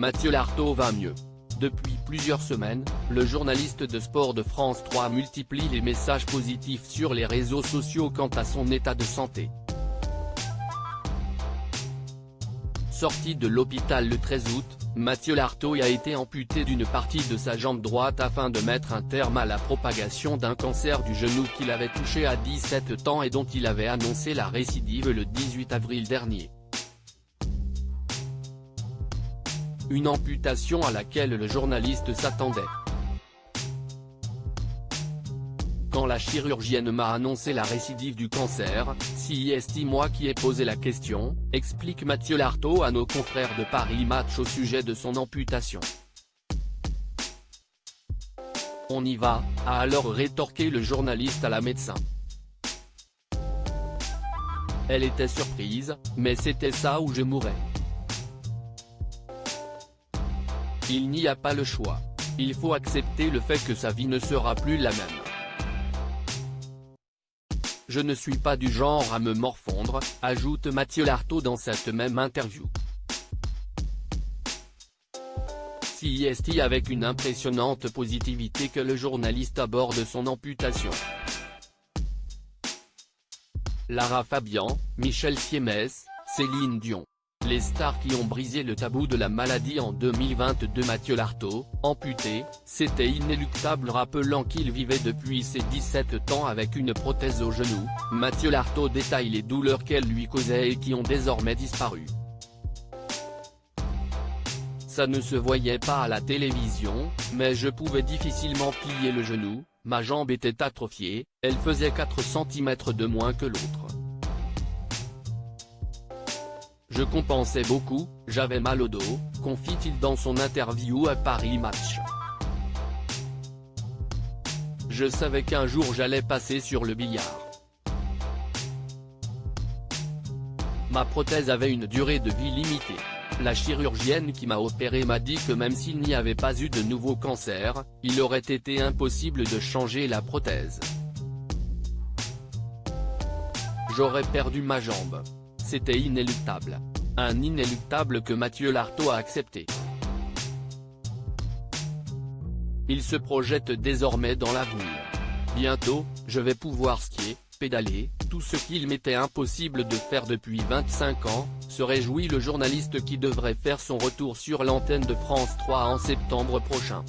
Mathieu Lartaud va mieux. Depuis plusieurs semaines, le journaliste de sport de France 3 multiplie les messages positifs sur les réseaux sociaux quant à son état de santé. Sorti de l'hôpital le 13 août, Mathieu Lartaud a été amputé d'une partie de sa jambe droite afin de mettre un terme à la propagation d'un cancer du genou qu'il avait touché à 17 ans et dont il avait annoncé la récidive le 18 avril dernier. Une amputation à laquelle le journaliste s'attendait. Quand la chirurgienne m'a annoncé la récidive du cancer, c'est moi qui ai posé la question, explique Mathieu Lartaud à nos confrères de Paris Match au sujet de son amputation. On y va, a alors rétorqué le journaliste à la médecin. Elle était surprise, mais c'était ça ou je mourais. Il n'y a pas le choix. Il faut accepter le fait que sa vie ne sera plus la même. Je ne suis pas du genre à me morfondre, ajoute Mathieu Lartaud dans cette même interview. C'est avec une impressionnante positivité que le journaliste aborde son amputation. Lara Fabian, Michel Siemès, Céline Dion. Les stars qui ont brisé le tabou de la maladie en 2022. Mathieu Lartaud, amputé, c'était inéluctable rappelant qu'il vivait depuis ses 17 ans avec une prothèse au genou. Mathieu Lartaud détaille les douleurs qu'elle lui causait et qui ont désormais disparu. Ça ne se voyait pas à la télévision, mais je pouvais difficilement plier le genou, ma jambe était atrophiée, elle faisait 4 cm de moins que l'autre. Je compensais beaucoup, j'avais mal au dos, confie-t-il dans son interview à Paris Match. Je savais qu'un jour j'allais passer sur le billard. Ma prothèse avait une durée de vie limitée. La chirurgienne qui m'a opéré m'a dit que même s'il n'y avait pas eu de nouveau cancer, il aurait été impossible de changer la prothèse. J'aurais perdu ma jambe. C'était inéluctable. Un inéluctable que Mathieu Lartaud a accepté. Il se projette désormais dans l'avenir. Bientôt, je vais pouvoir skier, pédaler, tout ce qu'il m'était impossible de faire depuis 25 ans, se réjouit le journaliste qui devrait faire son retour sur l'antenne de France 3 en septembre prochain.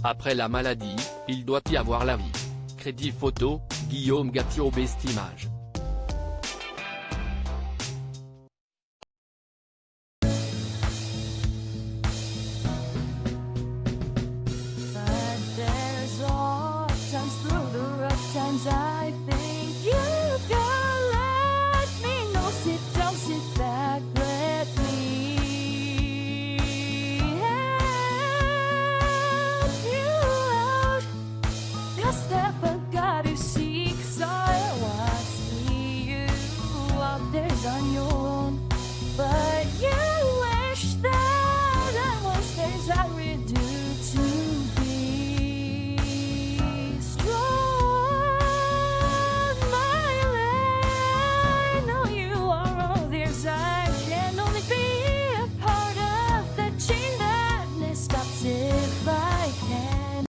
Après la maladie, il doit y avoir la vie. Crédit photo, Guillaume Gatio Bestimage.